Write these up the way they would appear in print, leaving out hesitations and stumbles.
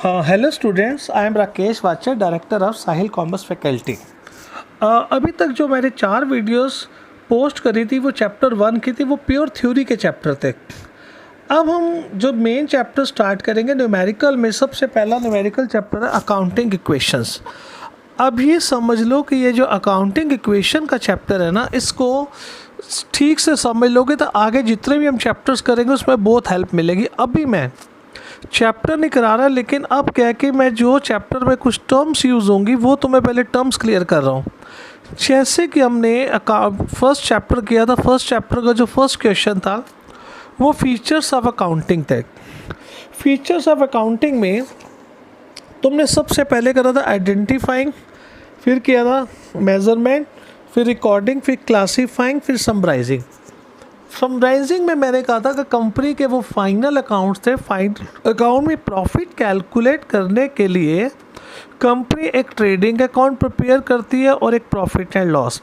हाँ, hello students, I am Rakesh Wachar, director of Sahil commerce faculty. अभी तक जो मैंने 4 वीडियोस पोस्ट करी थी वो चैप्टर 1 की थी, वो प्योर थ्योरी के चैप्टर थे। अब हम जो मेन चैप्टर स्टार्ट करेंगे न्यूमेरिकल में, सबसे पहला न्यूमेरिकल चैप्टर है अकाउंटिंग इक्वेशंस। अब ये समझ लो कि ये जो अकाउंटिंग इक्वेशन का चैप्टर है ना, इसको ठीक से समझ लोगे तो आगे जितने भी हम चैप्टर्स करेंगे उसमें बहुत हेल्प मिलेगी। अभी मैं चैप्टर नहीं करा रहा, लेकिन अब क्या है कि मैं जो चैप्टर में कुछ टर्म्स यूज़ होंगी वो तो मैं पहले टर्म्स क्लियर कर रहा हूँ। जैसे कि हमने फर्स्ट चैप्टर किया था, फर्स्ट चैप्टर का जो फर्स्ट क्वेश्चन था वो फीचर्स ऑफ अकाउंटिंग थे। फीचर्स ऑफ अकाउंटिंग में तुमने सबसे पहले करा था आइडेंटिफाइंग, फिर किया था मेजरमेंट, फिर रिकॉर्डिंग, फिर क्लासीफाइंग, फिर समराइजिंग। समराइजिंग में मैंने कहा था कि कंपनी के वो फाइनल अकाउंट्स थे। अकाउंट में प्रॉफिट कैलकुलेट करने के लिए कंपनी एक ट्रेडिंग अकाउंट प्रिपेयर करती है और एक प्रॉफिट एंड लॉस,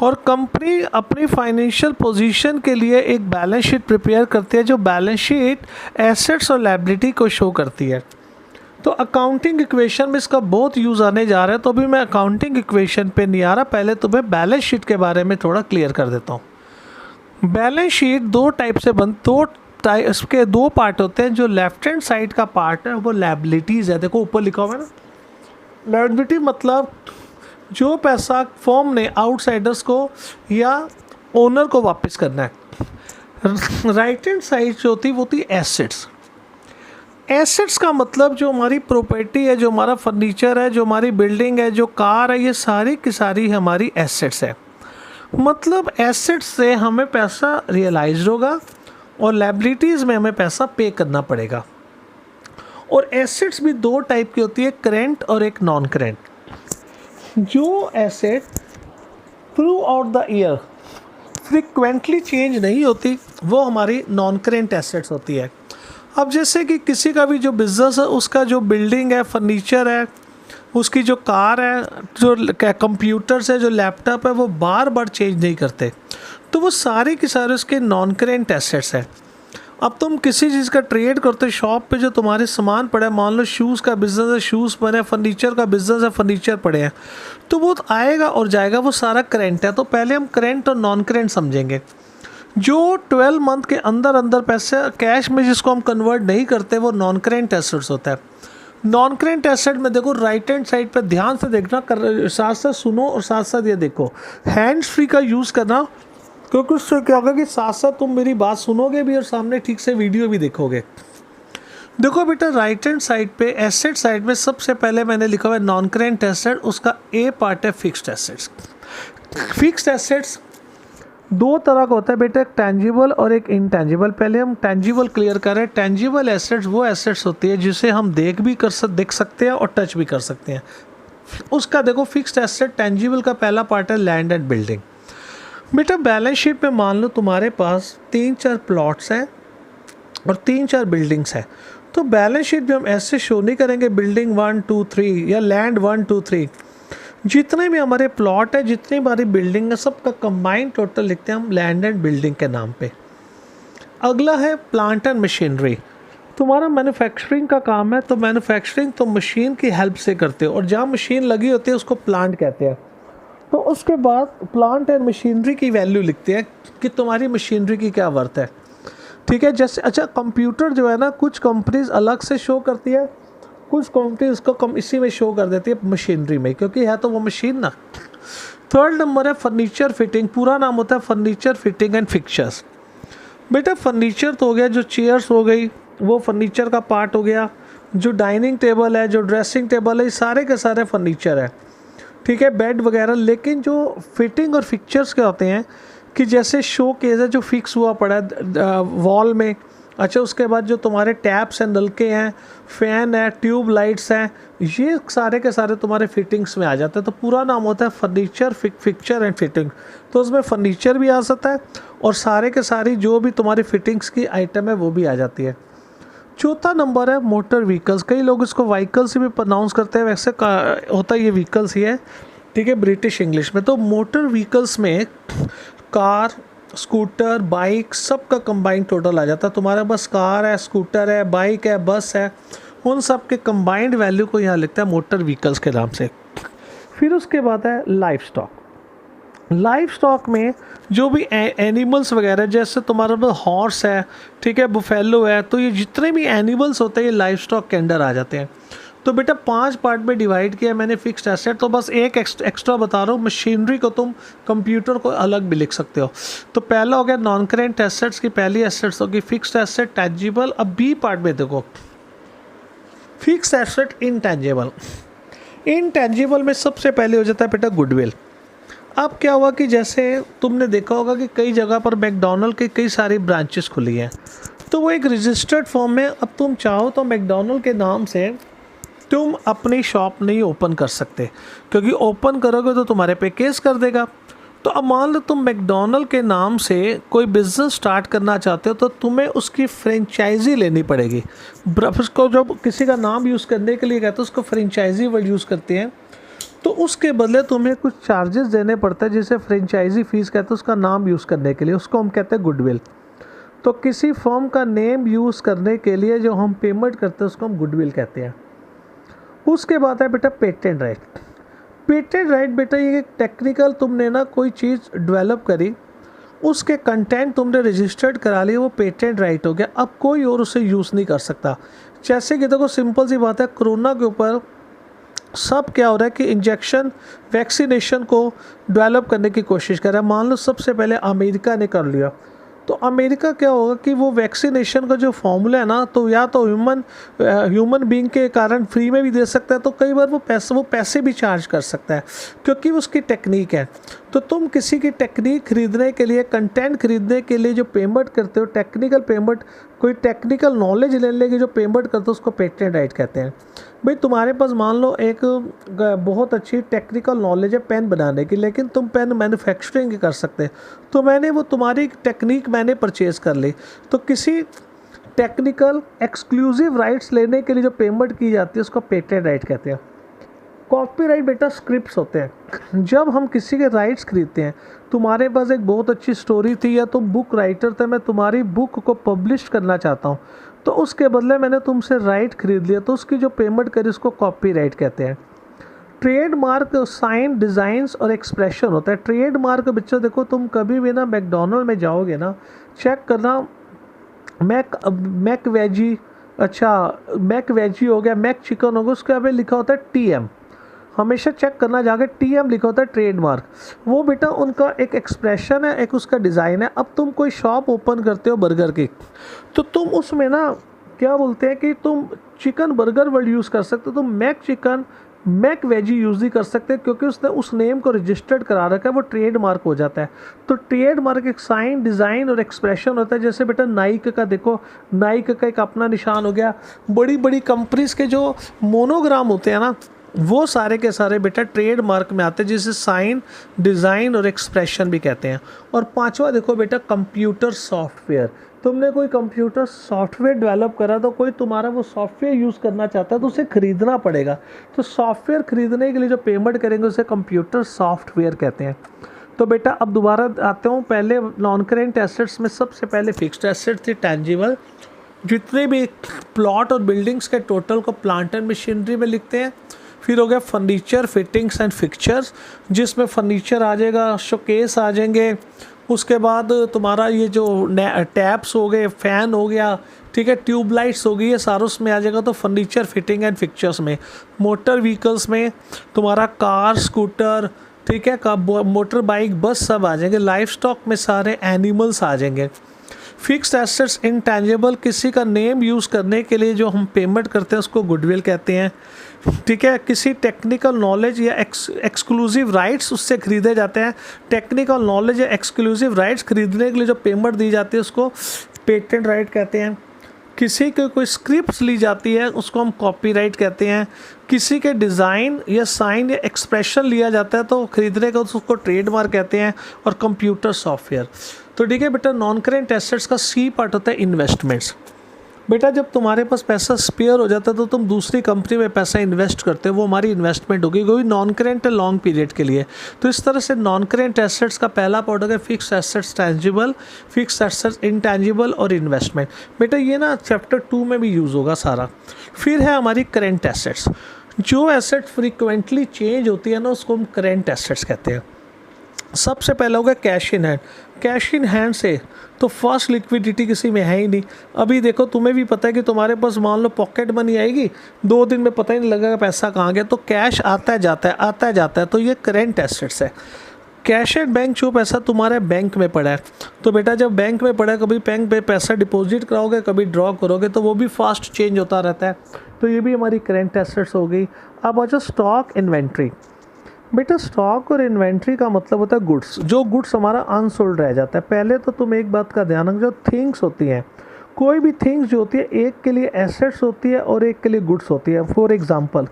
और कंपनी अपनी फाइनेंशियल पोजीशन के लिए एक बैलेंस शीट प्रिपेयर करती है, जो बैलेंस शीट एसेट्स और लायबिलिटी को शो करती है। तो अकाउंटिंग इक्वेशन में इसका बहुत यूज़ आने जा रहा है, तो अभी मैं अकाउंटिंग इक्वेशन पे नहीं आ रहा, पहले तुम्हें बैलेंस शीट के बारे में थोड़ा क्लियर कर देता हूँ। बैलेंस शीट दो टाइप से इसके दो पार्ट होते हैं। जो लेफ्ट हैंड साइड का पार्ट है वो लायबिलिटीज़ है, देखो ऊपर लिखा हुआ है ना। लायबिलिटी मतलब जो पैसा फर्म ने आउटसाइडर्स को या ओनर को वापस करना है। राइट हैंड साइड जो होती वो होती एसेट्स। एसेट्स का मतलब जो हमारी प्रॉपर्टी है, जो हमारा फर्नीचर है, जो हमारी बिल्डिंग है, जो कार है, ये सारी की सारी हमारी एसेट्स है। मतलब एसेट्स से हमें पैसा रियलाइज होगा और लायबिलिटीज़ में हमें पैसा पे करना पड़ेगा। और एसेट्स भी दो टाइप की होती है, करेंट और एक नॉन करेंट। जो asset through out the year frequently change नहीं होती वो हमारी नॉन करेंट एसेट्स होती है। अब जैसे कि किसी का भी जो बिज़नेस है, उसका जो बिल्डिंग है, फर्नीचर है, उसकी जो कार है, जो कंप्यूटर्स है, जो लैपटॉप है, वो बार बार चेंज नहीं करते, तो वो सारे के सारे उसके नॉन करेंट एसेट्स हैं। अब तुम किसी चीज़ का ट्रेड करते हो, शॉप पे जो तुम्हारे सामान पड़ा है, मान लो शूज़ का बिज़नेस है, शूज़ पड़े हैं, फर्नीचर का बिज़नेस है, फर्नीचर पड़े हैं, तो वो आएगा और जाएगा, वो सारा करेंट है। तो पहले हम करेंट और नॉन करेंट समझेंगे। जो 12 मंथ के अंदर अंदर पैसे कैश में जिसको हम कन्वर्ट नहीं करते वो नॉन करेंट एसेट्स होता है। नॉन करेंट एसेट में देखो राइट हैंड साइड पर ध्यान से देखना, साथ साथ सुनो और साथ साथ ये देखो, हैंड्स फ्री का यूज़ करना, क्योंकि उससे क्या होगा कि साथ साथ तुम मेरी बात सुनोगे भी और सामने ठीक से वीडियो भी देखोगे। देखो बेटा, राइट हैंड साइड पे एसेट साइड में सबसे पहले मैंने लिखा हुआ है नॉन करेंट एसेट, उसका ए पार्ट है फिक्स्ड एसेट्स। फिक्स्ड एसेट्स दो तरह का होता है बेटा, एक टेंजिबल और एक इनटेंजिबल। पहले हम टेंजिबल क्लियर करें। टेंजिबल एसेट्स वो एसेट्स होती है जिसे हम देख सकते हैं और टच भी कर सकते हैं। उसका देखो फिक्स्ड एसेट टेंजिबल का पहला पार्ट है लैंड एंड बिल्डिंग। बेटा बैलेंस शीट में मान लो तुम्हारे पास 3-4 प्लॉट्स हैं और 3-4 बिल्डिंग्स हैं, तो बैलेंस शीट में हम ऐसे शो नहीं करेंगे बिल्डिंग 1 2 3 या लैंड 1 2 3। जितने भी हमारे प्लॉट है, जितनी हमारी बिल्डिंग है, सबका कंबाइंड टोटल लिखते हैं हम लैंड एंड बिल्डिंग के नाम पे। अगला है प्लांट एंड मशीनरी। तुम्हारा मैन्युफैक्चरिंग का काम है, तो मैन्युफैक्चरिंग तो मशीन की हेल्प से करते हो, और जहाँ मशीन लगी होती है उसको प्लांट कहते हैं। तो उसके बाद प्लांट एंड मशीनरी की वैल्यू लिखते हैं कि तुम्हारी मशीनरी की क्या वर्थ है। ठीक है, जैसे अच्छा कंप्यूटर जो है ना, कुछ कंपनीज अलग से शो करती है, कुछ कंपनी उसको कम इसी में शो कर देती है मशीनरी में, क्योंकि है तो वो मशीन ना। थर्ड नंबर है फर्नीचर फिटिंग। पूरा नाम होता है फर्नीचर फिटिंग एंड फिक्चर्स। बेटा फर्नीचर तो हो गया, जो चेयर्स हो गई वो फर्नीचर का पार्ट हो गया, जो डाइनिंग टेबल है, जो ड्रेसिंग टेबल है, ये सारे के सारे फर्नीचर है। ठीक है, बेड वगैरह। लेकिन जो फिटिंग और फिक्चर्स क्या होते हैं कि जैसे शो केस है जो फिक्स हुआ पड़ा है वॉल में, अच्छा उसके बाद जो तुम्हारे टैप्स हैं, नलके हैं, फ़ैन है, ट्यूब लाइट्स हैं, ये सारे के सारे तुम्हारे फिटिंग्स में आ जाते हैं। तो पूरा नाम होता है फर्नीचर फिक्चर एंड फिटिंग। तो उसमें फर्नीचर भी आ सकता है और सारे के सारी जो भी तुम्हारी फिटिंग्स की आइटम है वो भी आ जाती है। चौथा नंबर है मोटर व्हीकल्स। कई लोग इसको व्हीकल्स से भी प्रोनाउंस करते हैं, वैसे होता है ये व्हीकल्स ही है, ठीक है, ब्रिटिश इंग्लिश में। तो मोटर व्हीकल्स में कार, स्कूटर, बाइक, सब का कंबाइंड टोटल आ जाता है। तुम्हारे पास कार है, स्कूटर है, बाइक है, बस है, उन सब के कंबाइंड वैल्यू को यहाँ लिखता है मोटर व्हीकल्स के नाम से। फिर उसके बाद है लाइफ स्टॉक। लाइफ स्टॉक में जो भी एनिमल्स वगैरह, जैसे तुम्हारा हॉर्स है, ठीक है, बुफेलो है, तो ये जितने भी एनिमल्स होते हैं ये लाइफ स्टॉक के अंडर आ जाते हैं। तो बेटा 5 पार्ट में डिवाइड किया मैंने फिक्स्ड एसेट। तो बस एक एक्स्ट्रा बता रहा हूँ, मशीनरी को तुम कंप्यूटर को अलग भी लिख सकते हो। तो पहला हो गया नॉन करेंट एसेट्स की पहली एसेट्स होगी फिक्स्ड एसेट, टैंजिबल। अब बी पार्ट में देखो फिक्स्ड एसेट इनटैंजिबल। इनटैंजिबल में सबसे पहले हो जाता है बेटा गुडविल। अब क्या हुआ कि जैसे तुमने देखा होगा कि कई जगह पर मैकडॉनल्ड की कई सारी ब्रांचेस खुली हैं, तो वो एक रजिस्टर्ड फॉर्म में, अब तुम चाहो तो मैकडॉनल्ड के नाम से तुम अपनी शॉप नहीं ओपन कर सकते, क्योंकि ओपन करोगे तो तुम्हारे पे केस कर देगा। तो अब मान लो तुम मैकडॉनल्ड के नाम से कोई बिज़नेस स्टार्ट करना चाहते हो, तो तुम्हें उसकी फ्रेंचाइजी लेनी पड़ेगी। उसको जब किसी का नाम यूज़ करने के लिए कहते हैं उसको फ्रेंचाइजी वर्ड यूज़ करते हैं, तो उसके बदले तुम्हें कुछ चार्जेस देने पड़ते हैं, जिसे फ्रेंचाइजी फ़ीस कहते हैं उसका नाम यूज़ करने के लिए, उसको हम कहते हैं गुडविल। तो किसी फर्म का नेम यूज़ करने के लिए जो हम पेमेंट करते हैं उसको हम गुडविल कहते हैं। उसके बाद है बेटा पेटेंट राइट। पेटेंट राइट बेटा ये टेक्निकल, तुमने ना कोई चीज़ डेवलप करी, उसके कंटेंट तुमने रजिस्टर्ड करा लिया, वो पेटेंट राइट हो गया। अब कोई और उसे यूज़ नहीं कर सकता। जैसे कि देखो सिंपल सी बात है, कोरोना के ऊपर सब क्या हो रहा है कि इंजेक्शन वैक्सीनेशन को डेवलप करने की कोशिश कर रहा है। मान लो सबसे पहले अमेरिका ने कर लिया, तो अमेरिका क्या होगा कि वो वैक्सीनेशन का जो फॉर्मूला है ना, तो या तो ह्यूमन बीइंग के कारण फ्री में भी दे सकता है, तो कई बार वो पैसे भी चार्ज कर सकता है, क्योंकि उसकी टेक्निक है। तो तुम किसी की टेक्निक खरीदने के लिए, कंटेंट खरीदने के लिए जो पेमेंट करते हो, टेक्निकल पेमेंट, कोई टेक्निकल नॉलेज लेने की जो पेमेंट करते हो उसको पेटेंट राइट कहते हैं। भाई तुम्हारे पास मान लो एक बहुत अच्छी टेक्निकल नॉलेज है पेन बनाने की, लेकिन तुम पेन मैन्युफैक्चरिंग कर सकते, तो मैंने वो तुम्हारी टेक्निक मैंने परचेज़ कर ली। तो किसी टेक्निकल एक्सक्लूसिव राइट्स लेने के लिए जो पेमेंट की जाती है उसको पेटेंट राइट कहते हैं। कॉपीराइट बेटा स्क्रिप्ट्स होते हैं। जब हम किसी के राइट्स खरीदते हैं, तुम्हारे पास एक बहुत अच्छी स्टोरी थी या तुम बुक राइटर थे, मैं तुम्हारी बुक को पब्लिश करना चाहता हूँ, तो उसके बदले मैंने तुमसे राइट खरीद लिया, तो उसकी जो पेमेंट करी उसको कॉपीराइट कहते हैं। ट्रेडमार्क साइन, डिज़ाइंस और एक्सप्रेशन होता है। ट्रेडमार्क बच्चों देखो, तुम कभी भी ना मैकडॉनल्ड में जाओगे ना, चेक करना मैक वेजी, अच्छा मैक वेजी हो गया, मैक चिकन हो गया, उसके आगे लिखा होता है TM। हमेशा चेक करना जाके TM लिखा होता है ट्रेडमार्क। वो बेटा उनका एक एक्सप्रेशन है, एक उसका डिज़ाइन है। अब तुम कोई शॉप ओपन करते हो बर्गर की, तो तुम उसमें ना क्या बोलते हैं कि तुम चिकन बर्गर वर्ड यूज़ कर सकते हो, तुम McChicken, McVeggie use ही कर सकते हैं, क्योंकि उसने उस नेम को रजिस्टर्ड करा रखा है, वो ट्रेडमार्क हो जाता है। तो ट्रेडमार्क एक साइन, डिज़ाइन और एक्सप्रेशन होता है। जैसे बेटा नाइक का देखो, नाइक का एक अपना निशान हो गया। बड़ी बड़ी कंपनीज़ के जो मोनोग्राम होते हैं ना, वो सारे के सारे बेटा ट्रेडमार्क में आते हैं, जिसे साइन, डिज़ाइन और एक्सप्रेशन भी कहते हैं। और पांचवा देखो बेटा कंप्यूटर सॉफ्टवेयर। तुमने कोई कंप्यूटर सॉफ्टवेयर डेवलप करा, तो कोई तुम्हारा वो सॉफ्टवेयर यूज़ करना चाहता है तो उसे ख़रीदना पड़ेगा। तो सॉफ्टवेयर ख़रीदने के लिए जो पेमेंट करेंगे उसे कंप्यूटर सॉफ्टवेयर कहते हैं। तो बेटा अब दोबारा आते हूँ, पहले नॉन करेंट एसेट्स में सबसे पहले फिक्स्ड एसेट्स थी टैंजिबल, जितने भी प्लॉट और बिल्डिंग्स के टोटल को प्लांट एंड मशीनरी में लिखते हैं। फिर हो गया फर्नीचर, फिटिंग्स एंड फिक्चर्स, जिसमें फर्नीचर आ जाएगा, शोकेस आ जाएंगे। उसके बाद तुम्हारा ये जो टैप्स हो गए, फ़ैन हो गया, ठीक है, ट्यूबलाइट्स हो गई, ये सारा उसमें आ जाएगा। तो फर्नीचर, फिटिंग एंड फिक्चर्स में। मोटर व्हीकल्स में तुम्हारा कार, स्कूटर, ठीक है, मोटर बाइक, बस सब आ जाएंगे। लाइफ स्टॉक में सारे एनिमल्स आ जाएंगे। फिक्स्ड एसेट्स इनटैंजिबल, किसी का नेम यूज़ करने के लिए जो हम पेमेंट करते हैं उसको गुडविल कहते हैं, ठीक है। किसी टेक्निकल नॉलेज या एक्सक्लूसिव राइट्स उससे खरीदे जाते हैं। टेक्निकल नॉलेज या एक्सक्लूसिव राइट्स खरीदने के लिए जो पेमेंट दी जाती है उसको पेटेंट राइट कहते हैं। किसी के कोई स्क्रिप्ट्स ली जाती है उसको हम कॉपीराइट कहते हैं। किसी के डिज़ाइन या साइन या एक्सप्रेशन लिया जाता है तो खरीदने का उसको ट्रेडमार्क कहते हैं। और कंप्यूटर सॉफ्टवेयर। तो ठीक है बेटा, नॉन करेंट एसेट्स का C पार्ट होता है इन्वेस्टमेंट्स। बेटा जब तुम्हारे पास पैसा स्पेयर हो जाता है तो तुम दूसरी कंपनी में पैसा इन्वेस्ट करते हो, वो हमारी इन्वेस्टमेंट होगी, कोई नॉन करेंट है लॉन्ग पीरियड के लिए। तो इस तरह से नॉन करेंट एसेट्स का पहला पार्ट हो गया fix assets tangible, fix assets intangible और इन्वेस्टमेंट। बेटा ये ना चैप्टर 2 में भी यूज़ होगा सारा। फिर है हमारी करेंट एसेट्स, जो एसेट फ्रीक्वेंटली चेंज होती है ना उसको हम करेंट एसेट्स कहते हैं। सबसे पहला होगा cash in hand. Cash in hand से तो फर्स्ट लिक्विडिटी किसी में है ही नहीं। अभी देखो तुम्हें भी पता है कि तुम्हारे पास मान लो पॉकेट मनी आएगी, 2 दिन में पता ही नहीं लगेगा पैसा कहाँ गया, तो कैश आता है जाता है आता है जाता है, तो ये करेंट एसेट्स है। कैश एट बैंक, जो पैसा तुम्हारे बैंक में पड़ा है, तो बेटा जब बैंक में पड़ा है कभी बैंक पे पैसा डिपॉजिट कराओगे कभी ड्रॉ करोगे तो वो भी फास्ट चेंज होता रहता है, तो ये भी हमारी करेंट एसेट्स हो गई। अब अच्छा स्टॉक इन्वेंट्री। बेटा स्टॉक और इन्वेंट्री का मतलब होता है गुड्स, जो गुड्स हमारा अनसोल्ड रह जाता है। पहले तो तुम एक बात का ध्यान रखो, जो थिंग्स होती हैं, कोई भी थिंग्स जो होती है एक के लिए एसेट्स होती है और एक के लिए गुड्स होती है। फॉर एग्जांपल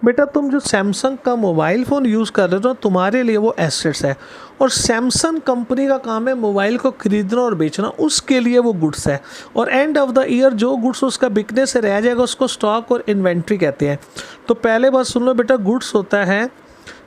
बेटा तुम जो सैमसंग का मोबाइल फ़ोन यूज़ कर रहे हो तुम्हारे लिए वो एसेट्स है, और सैमसंग कंपनी का काम है मोबाइल को ख़रीदना और बेचना, उसके लिए वो गुड्स है। और एंड ऑफ द ईयर जो गुड्स उसका बिकने से रह जाएगा उसको स्टॉक और इन्वेंट्री कहते हैं। तो पहले बात सुन लो बेटा, गुड्स होता है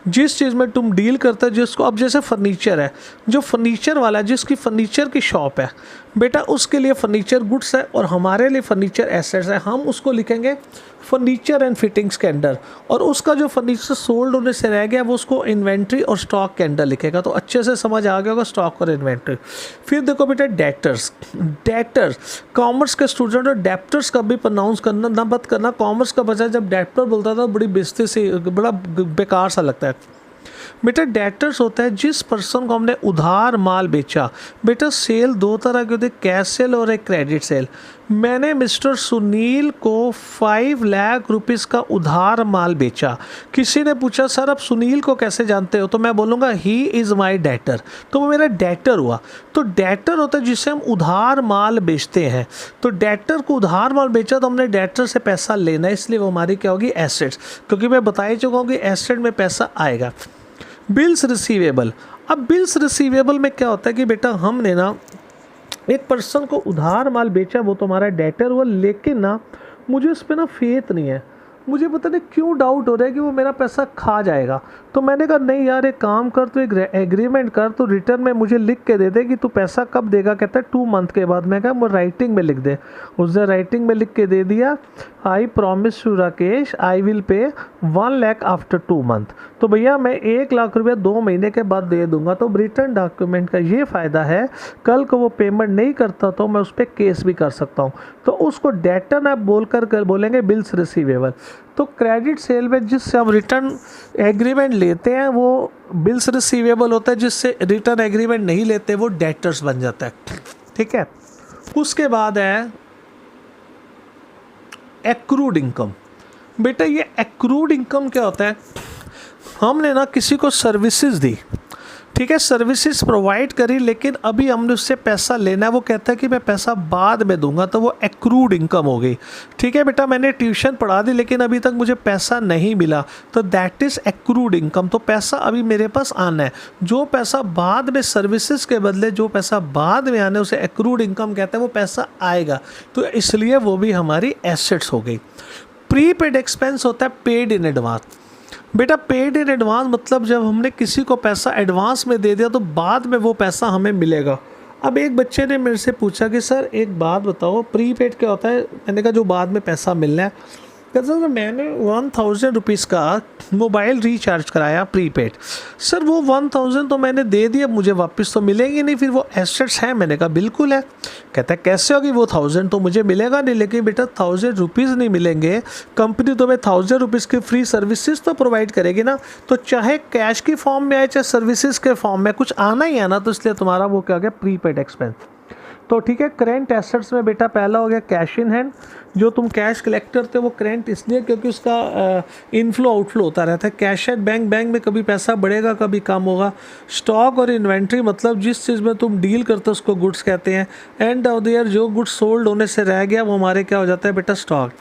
जिस चीज़ में तुम डील करते हो, जिसको अब जैसे फर्नीचर है, जो फर्नीचर वाला है जिसकी फर्नीचर की शॉप है बेटा उसके लिए फर्नीचर गुड्स है और हमारे लिए फर्नीचर एसेट्स है। हम उसको लिखेंगे फर्नीचर एंड फिटिंग्स के अंडर, और उसका जो फर्नीचर सोल्ड होने से रह गया वो उसको इन्वेंट्री और स्टॉक के अंडर लिखेगा। तो अच्छे से समझ आ गया होगा स्टॉक और इन्वेंट्री। फिर देखो बेटा डेटर्स। डेटर्स कॉमर्स के स्टूडेंट और डेप्टर्स का भी प्रोनाउंस करना ना मत करना, कॉमर्स का बच्चा जब डेप्टर बोलता था बड़ी बेइज्जती से, बड़ा बेकार सा लगता है। बेटा डेटर्स होता है जिस पर्सन को हमने उधार माल बेचा। बेटा सेल 2 तरह की होती है, कैश सेल और एक क्रेडिट सेल। मैंने मिस्टर सुनील को 5 लाख रुपीज़ का उधार माल बेचा। किसी ने पूछा सर आप सुनील को कैसे जानते हो, तो मैं बोलूँगा ही इज़ माई डेटर, तो वो मेरा डेटर हुआ। तो डेटर होता है जिससे हम उधार माल बेचते हैं। तो डेटर को उधार माल बेचा तो हमने डेटर से पैसा लेना है, इसलिए वो हमारी क्या होगी एसेट्स, क्योंकि मैं बता ही चुका हूँ कि एसेट में पैसा आएगा। Bills receivable. अब बिल्स रिसीवेबल में क्या होता है कि बेटा हमने ना एक पर्सन को उधार माल बेचा, वो तो हमारा डेटर हुआ, लेकिन ना मुझे उस पर ना फेथ नहीं है, मुझे पता नहीं क्यों डाउट हो रहा है कि वो मेरा पैसा खा जाएगा। तो मैंने कहा नहीं यार एक काम कर, तो एक एग्रीमेंट कर, तो रिटर्न में मुझे लिख के दे दे कि तू पैसा कब देगा। कहता है 2 मंथ के बाद। मैं कहा वो राइटिंग में लिख दे। उसने राइटिंग में लिख के दे दिया, I promise you Rakesh I will pay 1 lakh after 2 month. तो भैया मैं 1 लाख रुपया 2 महीने के बाद दे दूंगा। तो रिटर्न डॉक्यूमेंट का ये फ़ायदा है, कल को वो पेमेंट नहीं करता तो मैं उस पर केस भी कर सकता हूँ। तो उसको डेटर ना बोलकर बोलेंगे बिल्स रिसीवेबल। तो क्रेडिट सेल में जिससे हम रिटर्न एग्रीमेंट लेते हैं वो बिल्स रिसीवेबल होता है, जिससे रिटर्न एग्रीमेंट नहीं लेते वो डेटर्स बन जाता है। ठीक है, उसके बाद है एक्रूड इनकम। बेटा ये एक्रूड इनकम क्या होता है, हमने ना किसी को सर्विसेज दी, ठीक है, सर्विसेज प्रोवाइड करी, लेकिन अभी हमने उससे पैसा लेना है, वो कहता है कि मैं पैसा बाद में दूंगा, तो वो एक्रूड इनकम हो गई। ठीक है बेटा, मैंने ट्यूशन पढ़ा दी लेकिन अभी तक मुझे पैसा नहीं मिला, तो दैट इज़ एक्रूड इनकम। तो पैसा अभी मेरे पास आना है, जो पैसा बाद में सर्विसेज के बदले जो पैसा बाद में आना है उसे एक्रूड इनकम कहते हैं, वो पैसा आएगा, तो इसलिए वो भी हमारी एसेट्स हो गई। प्रीपेड एक्सपेंस होता है पेड इन एडवांस। बेटा पेड इन एडवांस मतलब जब हमने किसी को पैसा एडवांस में दे दिया तो बाद में वो पैसा हमें मिलेगा। अब एक बच्चे ने मेरे से पूछा कि सर एक बात बताओ प्रीपेड क्या होता है। मैंने कहा जो बाद में पैसा मिलना है। कहता सर मैंने 1000 रुपीज़ का मोबाइल रिचार्ज कराया प्रीपेड, सर वो 1000 तो मैंने दे दिया, मुझे वापस तो मिलेंगे नहीं, फिर वो एसेट्स हैं। मैंने कहा बिल्कुल है। कहता है कैसे होगी, वो 1000 तो मुझे मिलेगा नहीं, लेकिन बेटा 1000 रुपीज़ नहीं मिलेंगे, कंपनी तुम्हें 1000 रुपीज़ की फ्री सर्विसेज तो प्रोवाइड करेगी ना, तो चाहे कैश की फॉर्म में आए चाहे सर्विसेज के फॉर्म में कुछ आना ही है ना, तो इसलिए तुम्हारा वो क्या हो गया प्रीपेड एक्सपेंस। तो ठीक है, करेंट एसेट्स में बेटा पहला हो गया कैश इन हैंड। जो तुम कैश कलेक्ट करते हो वो करेंट इसलिए क्योंकि उसका इनफ्लो आउटफ्लो होता रहता है। कैश एट बैंक, बैंक में कभी पैसा बढ़ेगा कभी कम होगा। स्टॉक और इन्वेंट्री मतलब जिस चीज़ में तुम डील करते हो उसको गुड्स कहते हैं। एंड ऑफ द ईयर जो गुड्स सोल्ड होने से रह गया वो हमारे क्या हो जाता है बेटा स्टॉक।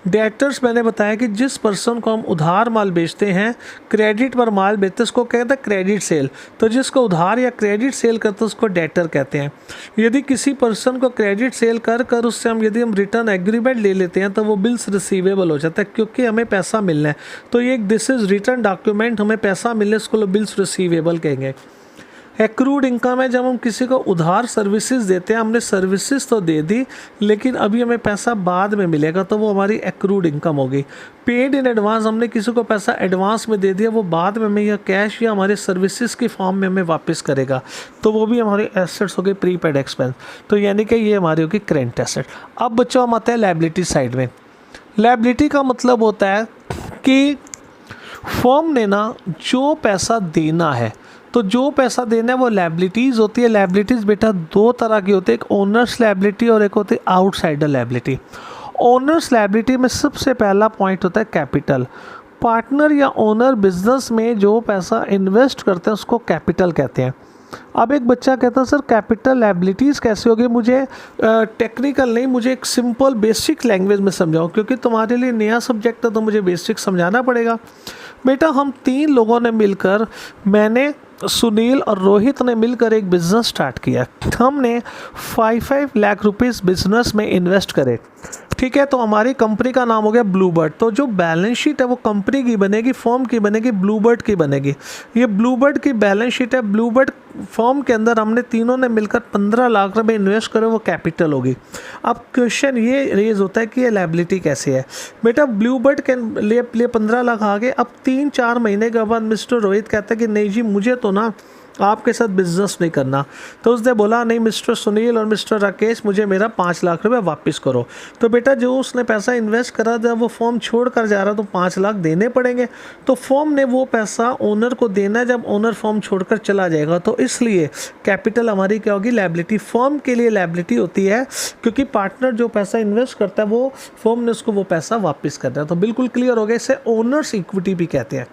डेटर्स मैंने बताया कि जिस पर्सन को हम उधार माल बेचते हैं, क्रेडिट पर माल बेचते हैं, उसको कहते हैं क्रेडिट सेल। तो जिसको उधार या क्रेडिट सेल करते हैं उसको डेटर कहते हैं। यदि किसी पर्सन को क्रेडिट सेल कर उससे यदि हम रिटर्न एग्रीमेंट ले लेते हैं तो वो बिल्स रिसीवेबल हो जाता है, क्योंकि हमें पैसा मिलना है। तो ये एक दिस इज रिटर्न डॉक्यूमेंट, हमें पैसा मिलने, उसको बिल्स रिसीवेबल कहेंगे। एक्रूड इनकम है जब हम किसी को उधार सर्विसेज देते हैं, हमने सर्विसेज तो दे दी लेकिन अभी हमें पैसा बाद में मिलेगा, तो वो हमारी एक्रूड इनकम होगी। पेड इन एडवांस, हमने किसी को पैसा एडवांस में दे दिया, वो बाद में हमें या कैश या हमारे सर्विसेज की फॉर्म में हमें वापस करेगा, तो वो भी हमारे एसेट्स हो गए प्रीपेड एक्सपेंस। तो यानी कि ये हमारी होगी करेंट एसेट। अब बच्चों हम आते हैं लायबिलिटी साइड में। लायबिलिटी का मतलब होता है कि फर्म ने ना जो पैसा देना है, तो जो पैसा देना है वो लायबिलिटीज़ होती है। लायबिलिटीज़ बेटा दो तरह की होती है, एक ओनर्स लायबिलिटी और एक होती है आउटसाइडर लायबिलिटी। ओनर्स लायबिलिटी में सबसे पहला पॉइंट होता है कैपिटल। पार्टनर या ओनर बिजनेस में जो पैसा इन्वेस्ट करते हैं उसको कैपिटल कहते हैं। अब एक बच्चा कहता है सर कैपिटल लायबिलिटीज़ कैसे होगी, मुझे टेक्निकल नहीं, मुझे एक सिंपल बेसिक लैंग्वेज में समझाओ, क्योंकि तुम्हारे लिए नया सब्जेक्ट है तो मुझे बेसिक समझाना पड़ेगा। बेटा हम 3 लोगों ने मिलकर, मैंने, सुनील और रोहित ने मिलकर एक बिज़नेस स्टार्ट किया। हमने 5 लाख रुपीस बिजनेस में इन्वेस्ट करे, ठीक है। तो हमारी कंपनी का नाम हो गया ब्लूबर्ड। तो जो बैलेंस शीट है वो कंपनी की बनेगी, फर्म की बनेगी, ब्लूबर्ड की बनेगी। ये ब्लूबर्ड की बैलेंस शीट है। ब्लूबर्ड फर्म के अंदर हमने तीनों ने मिलकर 15 लाख रुपए इन्वेस्ट करे, वो कैपिटल होगी। अब क्वेश्चन ये रेज होता है कि ये लायबिलिटी कैसे है। बेटा ब्लूबर्ड के लिए 15 लाख आ गए। अब 3-4 महीने के बाद मिस्टर रोहित कहता है कि नहीं जी मुझे तो ना आपके साथ बिजनेस नहीं करना। तो उसने बोला नहीं मिस्टर सुनील और मिस्टर राकेश, मुझे मेरा 5 लाख रुपए वापस करो। तो बेटा जो उसने पैसा इन्वेस्ट करा, जब वो फॉर्म छोड़ कर जा रहा तो 5 लाख देने पड़ेंगे। तो फॉर्म ने वो पैसा ओनर को देना है जब ओनर फॉर्म छोड़कर चला जाएगा। तो इसलिए कैपिटल हमारी क्या होगी, लायबिलिटी। फॉर्म के लिए लायबिलिटी होती है क्योंकि पार्टनर जो पैसा इन्वेस्ट करता है वो फॉर्म ने उसको वो पैसा वापस करना है। तो बिल्कुल क्लियर हो गया, इसे ओनर्स इक्विटी भी कहते हैं।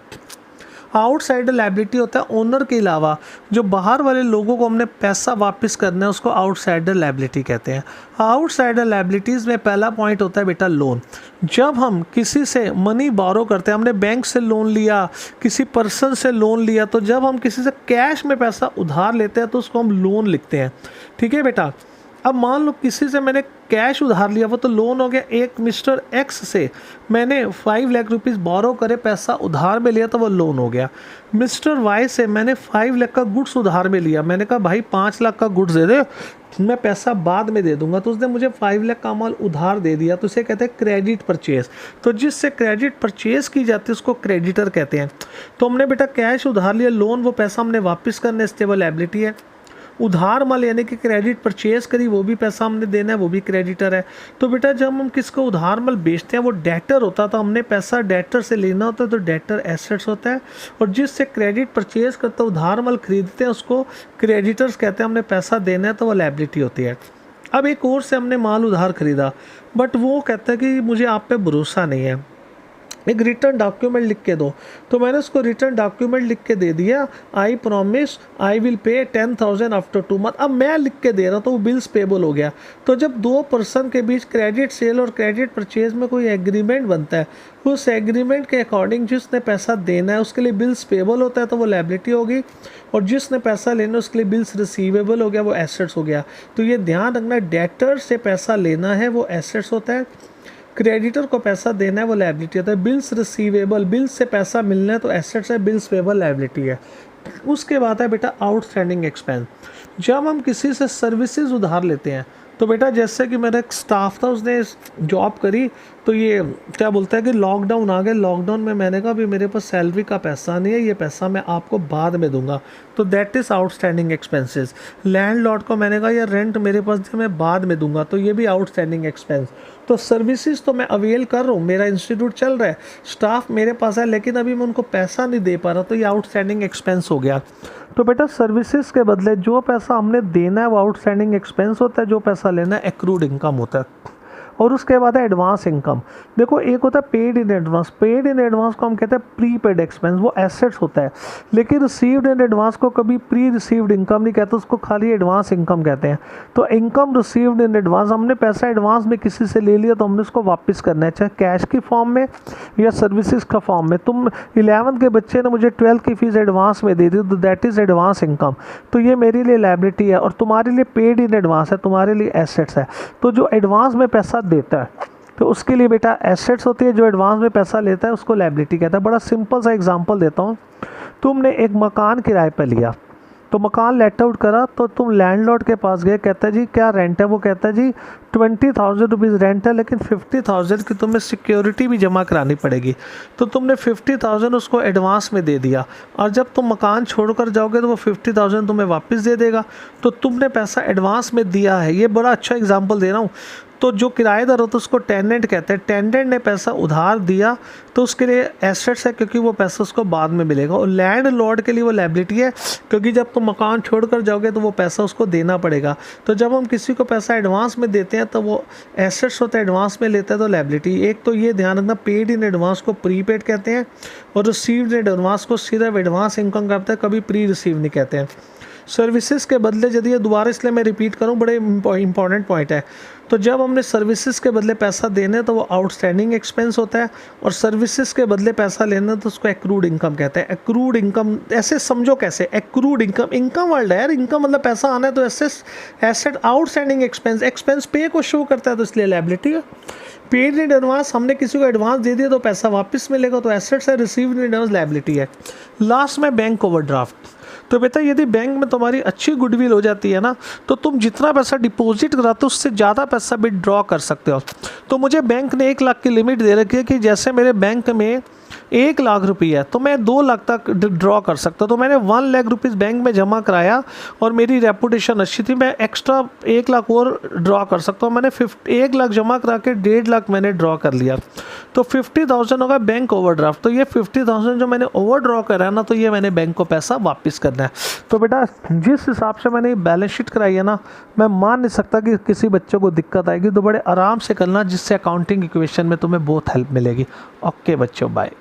आउटसाइडर लायबिलिटी होता है ओनर के अलावा जो बाहर वाले लोगों को हमने पैसा वापस करना है, उसको आउटसाइडर लायबिलिटी कहते हैं। आउटसाइडर लायबिलिटीज़ में पहला पॉइंट होता है बेटा लोन। जब हम किसी से मनी बोरो करते हैं, हमने बैंक से लोन लिया, किसी पर्सन से लोन लिया, तो जब हम किसी से कैश में पैसा उधार लेते हैं तो उसको हम लोन लिखते हैं, ठीक है बेटा। अब मान लो किसी से मैंने कैश उधार लिया, वो तो लोन हो गया। एक मिस्टर एक्स से मैंने 5 लाख रुपीस बोरो करे, पैसा उधार में लिया, तो वो लोन हो गया। मिस्टर वाई से मैंने 5 लाख का गुड्स उधार में लिया, मैंने कहा भाई 5 लाख का गुड्स दे दे, मैं पैसा बाद में दे दूंगा। तो उसने मुझे 5 लाख का माल उधार दे दिया, तो उसे कहते हैं क्रेडिट परचेज। तो जिससे क्रेडिट परचेज की जाती है उसको क्रेडिटर कहते हैं। तो हमने बेटा कैश उधार लिया, लोन, वो पैसा हमने वापस करने, स्टेबल लायबिलिटी है। उधार माल यानी कि क्रेडिट परचेज करी, वो भी पैसा हमने देना है, वो भी क्रेडिटर है। तो बेटा जब हम किसको उधार माल बेचते हैं वो डेटर होता, तो हमने पैसा डेटर से लेना होता है, तो डेटर एसेट्स होता है। और जिससे क्रेडिट परचेज करते उधार माल खरीदते हैं उसको क्रेडिटर्स कहते हैं। हमने पैसा देना है तो वो लायबिलिटी होती है। अब एक और से हमने माल उधार खरीदा, बट वो कहता है कि मुझे आप पे भरोसा नहीं है, एक रिटर्न डॉक्यूमेंट लिख के दो। तो मैंने उसको रिटर्न डॉक्यूमेंट लिख के दे दिया, I promise I will pay 10,000 after 2 month. अब मैं लिख के दे रहा हूँ तो वो बिल्स पेबल हो गया। तो जब 2 पर्सन के बीच क्रेडिट सेल और क्रेडिट परचेज में कोई एग्रीमेंट बनता है, उस एग्रीमेंट के अकॉर्डिंग जिसने पैसा देना है उसके लिए बिल्स पेबल होता है, तो वो लायबिलिटी होगी। और जिसने पैसा लेना उसके लिए बिल्स रिसीवेबल हो गया, वो एसेट्स हो गया। तो ये ध्यान रखना, डेटर से पैसा लेना है वो एसेट्स होता है, क्रेडिटर को पैसा देना है वो लायबिलिटी होता है। बिल्स रिसीवेबल, बिल्स से पैसा मिलना है तो एसेट्स है, बिल्स पेबल लायबिलिटी है। उसके बाद है बेटा आउटस्टैंडिंग एक्सपेंस। जब हम किसी से सर्विसेज उधार लेते हैं, तो बेटा जैसे कि मेरा एक स्टाफ था, उसने जॉब करी, तो ये क्या बोलता है कि लॉकडाउन आ गया। लॉकडाउन में मैंने कहा अभी मेरे पास सैलरी का पैसा नहीं है, ये पैसा मैं आपको बाद में दूंगा, तो that is outstanding expenses. Landlord को मैंने कहा यार रेंट मेरे पास दे, मैं बाद में दूंगा, तो ये भी आउटस्टैंडिंग एक्सपेंस। तो सर्विसेज तो मैं अवेल कर रहा हूँ, मेरा इंस्टीट्यूट चल रहा है, स्टाफ मेरे पास है, लेकिन अभी मैं उनको पैसा नहीं दे पा रहा, तो ये आउटस्टैंडिंग एक्सपेंस हो गया। तो बेटा सर्विसेज के बदले जो पैसा हमने देना है वो आउटस्टैंडिंग एक्सपेंस होता है, जो पैसा लेना है एक्रूड इनकम होता है। और उसके बाद है एडवांस इनकम। देखो एक होता है paid in advance, paid in advance को हम कहते हैं प्री पेड एक्सपेंस, वो एसेट्स होता है। लेकिन रिसीव्ड इन एडवांस को कभी प्री रिसीव्ड इनकम नहीं कहते, उसको खाली एडवांस इनकम कहते हैं। तो इनकम रिसीव्ड इन एडवांस, हमने पैसा एडवांस में किसी से ले लिया तो हमने उसको वापस करना है, चाहे कैश की फॉर्म में या सर्विसेज का फॉर्म में। तुम 11th के बच्चे ने मुझे 12th की फीस एडवांस में दे दी तो दैट इज़ एडवांस इनकम, तो ये मेरे लिए लायबिलिटी है। और तुम्हारे लिए पेड इन एडवांस है, तुम्हारे लिए एसेट्स है। तो जो एडवांस में पैसा देता है तो उसके लिए बेटा एसेट्स होती है, जो एडवांस में पैसा लेता है उसको लायबिलिटी कहता है। बड़ा सिंपल सा एग्जांपल देता हूँ। तुमने एक मकान किराए पर लिया, तो मकान लेट आउट करा, तो तुम लैंडलॉर्ड के पास गए, कहता है जी क्या रेंट है, वो कहता है जी 20,000 रुपीज़ रेंट है, लेकिन 50,000 की तुम्हें सिक्योरिटी भी जमा करानी पड़ेगी। तो तुमने 50,000 उसको एडवांस में दे दिया, और जब तुम मकान छोड़कर जाओगे तो वो 50,000 तुम्हें वापस दे देगा। तो तुमने पैसा एडवांस में दिया है। ये बड़ा अच्छा एग्जाम्पल दे रहा हूँ। तो जो किराएदार होता है उसको टेनेंट कहते हैं। टेनेंट ने पैसा उधार दिया तो उसके लिए एसेट्स है, क्योंकि वो पैसा उसको बाद में मिलेगा। और लैंड लॉर्ड के लिए वो लायबिलिटी है, क्योंकि जब तुम मकान छोड़कर जाओगे तो वो पैसा उसको देना पड़ेगा। तो जब हम किसी को पैसा एडवांस में देते हैं तो वो एसेट्स होता है, एडवांस में लेता है तो लायबिलिटी। एक तो ये ध्यान रखना, पेड इन एडवांस को प्रीपेड कहते हैं, और रिसीव्ड इन एडवांस को सिर्फ एडवांस इनकम करते हैं, कभी प्री रिसीव नहीं कहते हैं। सर्विसेज के बदले, यदि ये दोबारा इसलिए मैं रिपीट करूं, बड़े इंपॉर्टेंट पॉइंट है। तो जब हमने सर्विसेज के बदले पैसा देने तो वो आउटस्टैंडिंग एक्सपेंस होता है, और सर्विसेज के बदले पैसा लेना तो उसको एक्रूड इनकम कहते हैं। एक्रूड इनकम ऐसे समझो कैसे, एक्रूड इनकम, इनकम वर्ल्ड है यार, इनकम मतलब पैसा आना है, तो एसेट आउटस्टैंडिंग एक्सपेंस, एक्सपेंस पे को शो करता है, तो इसलिए लायबिलिटी है। पेड इन एडवांस, हमने किसी को एडवांस दे दिया तो पैसा वापस मिलेगा, तो एसेट्स है। रिसीव्ड इन एडवांस लायबिलिटी है। लास्ट में बैंक ओवरड्राफ्ट। तो बेटा यदि बैंक में तुम्हारी अच्छी गुडविल हो जाती है ना, तो तुम जितना पैसा डिपॉजिट कराते हो उससे ज़्यादा पैसा भी ड्रॉ कर सकते हो। तो मुझे बैंक ने 1 लाख की लिमिट दे रखी है कि जैसे मेरे बैंक में 1 लाख रुपये है तो मैं 2 लाख तक ड्रॉ कर सकता हूँ। तो मैंने 1 लाख रुपीज़ बैंक में जमा कराया और मेरी रेपुटेशन अच्छी थी, मैं एक्स्ट्रा 1 लाख और ड्रॉ कर सकता हूँ। मैंने 1 लाख जमा करा के 1.5 लाख मैंने ड्रॉ कर लिया, तो 50,000 होगा बैंक ओवरड्राफ्ट। तो ये 50,000 जो मैंने ओवर ड्रॉ करा है ना, तो ये मैंने बैंक को पैसा वापस करना है। तो बेटा जिस हिसाब से मैंने बैलेंस शीट कराई है ना, मैं मान नहीं सकता कि किसी बच्चे को दिक्कत आएगी। तो बड़े आराम से करना, जिससे अकाउंटिंग इक्वेशन में तुम्हें बहुत हेल्प मिलेगी। ओके बच्चों, बाय।